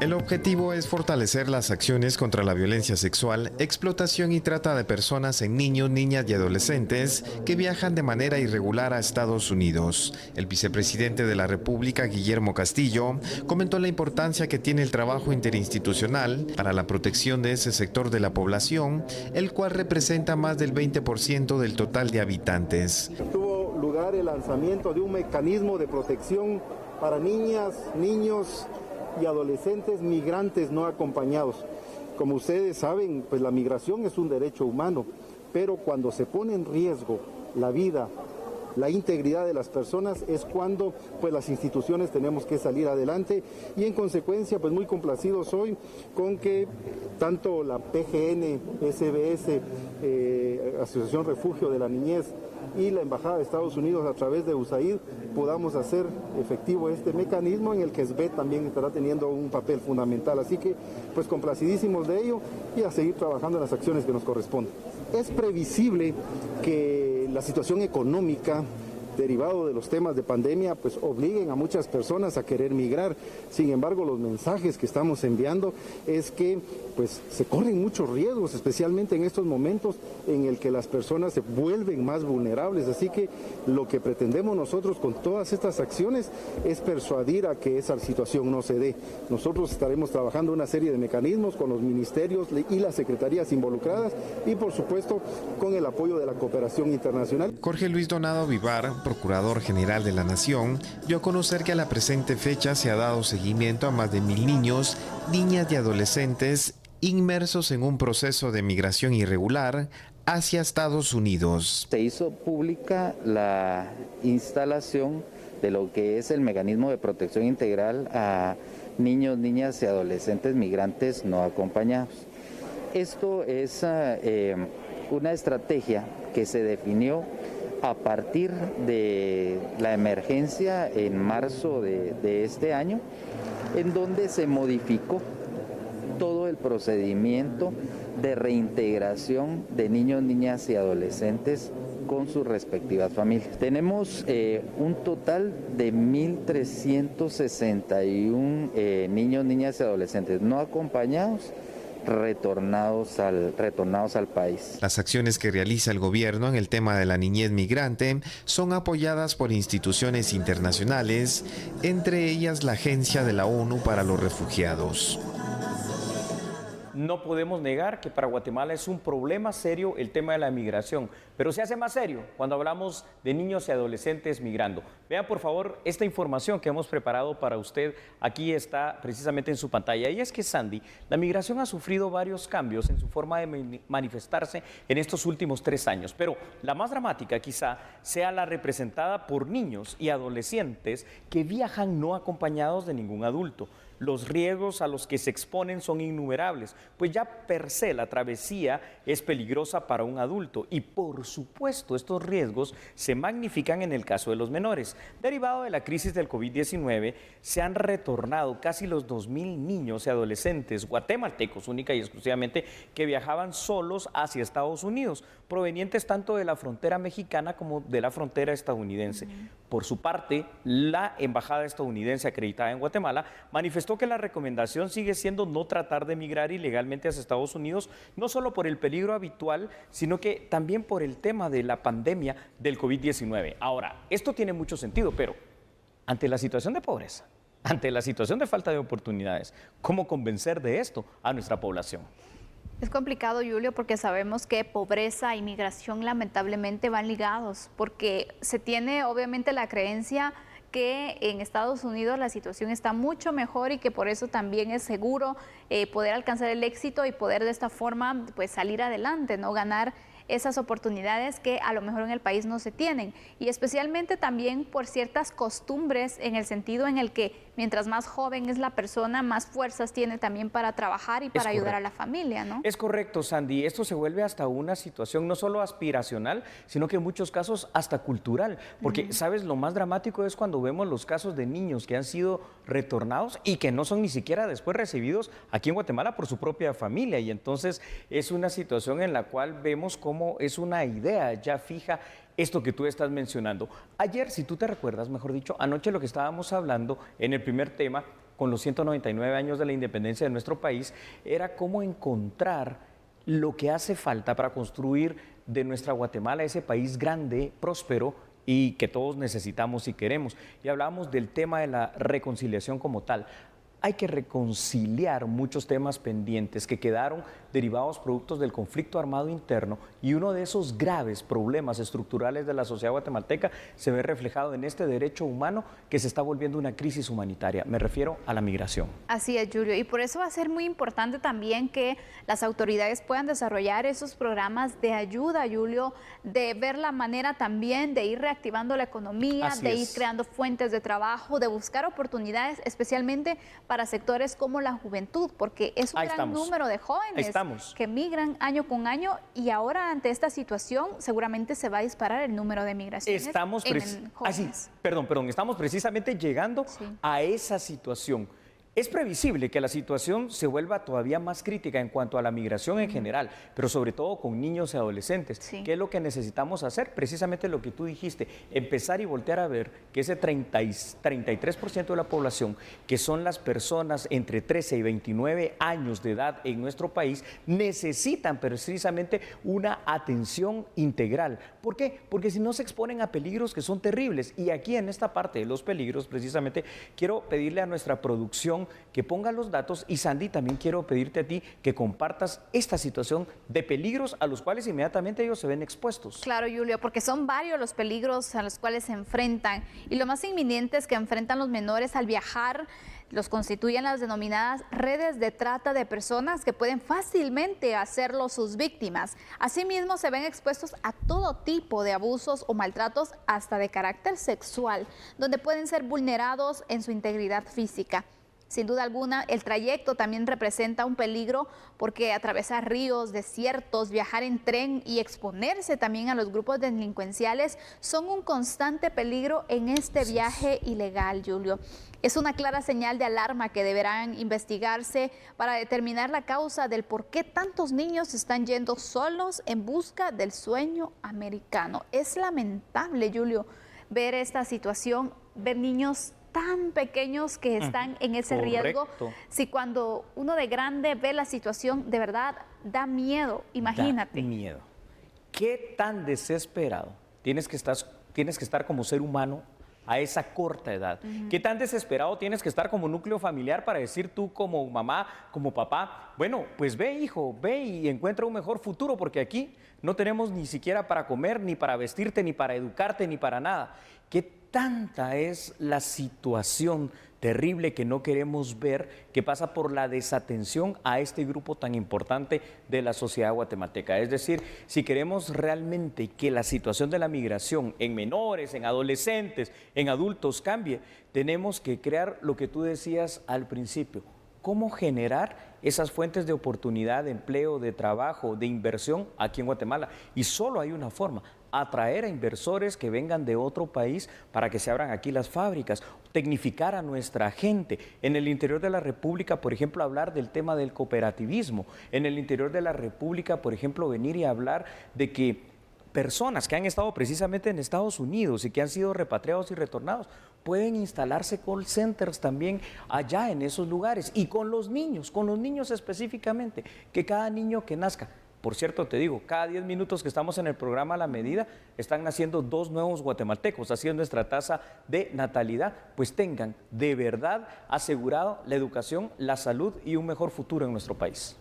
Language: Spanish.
El objetivo es fortalecer las acciones contra la violencia sexual, explotación y trata de personas en niños, niñas y adolescentes que viajan de manera irregular a Estados Unidos. El vicepresidente de la República, Guillermo Castillo, comentó la importancia que tiene el trabajo interinstitucional para la protección de ese sector de la población, el cual representa más del 20% del total de habitantes. Tuvo lugar el lanzamiento de un mecanismo de protección para niñas, niños y adolescentes migrantes no acompañados. Como ustedes saben, pues la migración es un derecho humano, pero cuando se pone en riesgo la vida, la integridad de las personas, es cuando pues las instituciones tenemos que salir adelante, y en consecuencia pues muy complacido soy con que tanto la PGN, SBS, Asociación Refugio de la Niñez, y la Embajada de Estados Unidos a través de USAID podamos hacer efectivo este mecanismo en el que SBET también estará teniendo un papel fundamental. Así que pues complacidísimos de ello y a seguir trabajando en las acciones que nos corresponden. Es previsible que la situación económica derivado de los temas de pandemia pues obliguen a muchas personas a querer migrar. Sin embargo, los mensajes que estamos enviando es que pues se corren muchos riesgos, especialmente en estos momentos en el que las personas se vuelven más vulnerables. Así que lo que pretendemos nosotros con todas estas acciones es persuadir a que esa situación no se dé. Nosotros estaremos trabajando una serie de mecanismos con los ministerios y las secretarías involucradas y por supuesto con el apoyo de la cooperación internacional. Jorge Luis Donado Vivar, Procurador General de la Nación, dio a conocer que a la presente fecha se ha dado seguimiento a más de 1,000 niños, niñas y adolescentes inmersos en un proceso de migración irregular hacia Estados Unidos. Se hizo pública la instalación de lo que es el mecanismo de protección integral a niños, niñas y adolescentes migrantes no acompañados. Esto es una estrategia que se definió a partir de la emergencia en marzo de este año, en donde se modificó todo el procedimiento de reintegración de niños, niñas y adolescentes con sus respectivas familias. Tenemos un total de 1.361 niños, niñas y adolescentes no acompañados retornados al país. Las acciones que realiza el gobierno en el tema de la niñez migrante son apoyadas por instituciones internacionales, entre ellas la Agencia de la ONU para los Refugiados. No podemos negar que para Guatemala es un problema serio el tema de la migración, pero se hace más serio cuando hablamos de niños y adolescentes migrando. Vean por favor esta información que hemos preparado para usted, aquí está precisamente en su pantalla, y es que Sandy, la migración ha sufrido varios cambios en su forma de manifestarse en estos últimos 3 años, pero la más dramática quizá sea la representada por niños y adolescentes que viajan no acompañados de ningún adulto. Los riesgos a los que se exponen son innumerables, pues ya per se la travesía es peligrosa para un adulto y por supuesto estos riesgos se magnifican en el caso de los menores. Derivado de la crisis del COVID-19 se han retornado casi los 2,000 niños y adolescentes guatemaltecos única y exclusivamente que viajaban solos hacia Estados Unidos, provenientes tanto de la frontera mexicana como de la frontera estadounidense. Por su parte, la embajada estadounidense acreditada en Guatemala manifestó que la recomendación sigue siendo no tratar de migrar ilegalmente hacia Estados Unidos, no solo por el peligro habitual, sino que también por el tema de la pandemia del COVID-19. Ahora, esto tiene mucho sentido, pero ante la situación de pobreza, ante la situación de falta de oportunidades, ¿cómo convencer de esto a nuestra población? Es complicado, Julio, porque sabemos que pobreza y migración lamentablemente van ligados, porque se tiene obviamente la creencia que en Estados Unidos la situación está mucho mejor y que por eso también es seguro poder alcanzar el éxito y poder de esta forma pues salir adelante, ¿no? Ganar esas oportunidades que a lo mejor en el país no se tienen, y especialmente también por ciertas costumbres en el sentido en el que mientras más joven es la persona, más fuerzas tiene también para trabajar y para ayudar a la familia, ¿no? Es correcto, Sandy. Esto se vuelve hasta una situación no solo aspiracional, sino que en muchos casos hasta cultural. Porque, ¿sabes? Lo más dramático es cuando vemos los casos de niños que han sido retornados y que no son ni siquiera después recibidos aquí en Guatemala por su propia familia. Y entonces es una situación en la cual vemos cómo es una idea ya fija esto que tú estás mencionando. Ayer, si tú te recuerdas, mejor dicho, anoche lo que estábamos hablando en el primer tema con los 199 años de la independencia de nuestro país, era cómo encontrar lo que hace falta para construir de nuestra Guatemala ese país grande, próspero y que todos necesitamos y queremos. Y hablábamos del tema de la reconciliación como tal. Hay que reconciliar muchos temas pendientes que quedaron derivados productos del conflicto armado interno, y uno de esos graves problemas estructurales de la sociedad guatemalteca se ve reflejado en este derecho humano que se está volviendo una crisis humanitaria. Me refiero a la migración. Así es, Julio, y por eso va a ser muy importante también que las autoridades puedan desarrollar esos programas de ayuda, Julio, de ver la manera también de ir reactivando la economía, de ir creando fuentes de trabajo, de buscar oportunidades, especialmente para sectores como la juventud, porque es un gran número de jóvenes que migran año con año, y ahora ante esta situación seguramente se va a disparar el número de migraciones en jóvenes. Estamos precisamente llegando a esa situación. Es previsible que la situación se vuelva todavía más crítica en cuanto a la migración en general, pero sobre todo con niños y adolescentes. ¿Qué es lo que necesitamos hacer? Precisamente lo que tú dijiste, empezar y voltear a ver que ese 33% de la población, que son las personas entre 13 y 29 años de edad en nuestro país, necesitan precisamente una atención integral. ¿Por qué? Porque si no se exponen a peligros que son terribles. Y aquí en esta parte de los peligros, precisamente, quiero pedirle a nuestra producción que ponga los datos, y Sandy, también quiero pedirte a ti que compartas esta situación de peligros a los cuales inmediatamente ellos se ven expuestos. Claro, Julio, porque son varios los peligros a los cuales se enfrentan, y lo más inminentes que enfrentan los menores al viajar los constituyen las denominadas redes de trata de personas, que pueden fácilmente hacerlo sus víctimas. Asimismo, se ven expuestos a todo tipo de abusos o maltratos, hasta de carácter sexual, donde pueden ser vulnerados en su integridad física. Sin duda alguna, el trayecto también representa un peligro, porque atravesar ríos, desiertos, viajar en tren y exponerse también a los grupos delincuenciales son un constante peligro en este viaje ilegal, Julio. Es una clara señal de alarma que deberán investigarse para determinar la causa del por qué tantos niños están yendo solos en busca del sueño americano. Es lamentable, Julio, ver esta situación, ver niños tan pequeños que están en ese riesgo. Si cuando uno de grande ve la situación, de verdad da miedo, imagínate. Da miedo. ¿Qué tan desesperado tienes que estar como ser humano a esa corta edad? ¿Qué tan desesperado tienes que estar como núcleo familiar para decir tú como mamá, como papá, bueno, pues ve, hijo, ve y encuentra un mejor futuro, porque aquí no tenemos ni siquiera para comer, ni para vestirte, ni para educarte, ni para nada? ¿Qué tanta es la situación terrible que no queremos ver, que pasa por la desatención a este grupo tan importante de la sociedad guatemalteca? Es decir, si queremos realmente que la situación de la migración en menores, en adolescentes, en adultos cambie, tenemos que crear lo que tú decías al principio: cómo generar esas fuentes de oportunidad, de empleo, de trabajo, de inversión aquí en Guatemala. Y solo hay una forma: atraer a inversores que vengan de otro país para que se abran aquí las fábricas, tecnificar a nuestra gente. En el interior de la República, por ejemplo, hablar del tema del cooperativismo. En el interior de la República, por ejemplo, venir y hablar de que personas que han estado precisamente en Estados Unidos y que han sido repatriados y retornados pueden instalarse call centers también allá en esos lugares, y con los niños específicamente, que cada niño que nazca. Por cierto, te digo, cada 10 minutos que estamos en el programa La Medida, están naciendo 2 nuevos guatemaltecos, así es nuestra tasa de natalidad. Pues tengan de verdad asegurado la educación, la salud y un mejor futuro en nuestro país.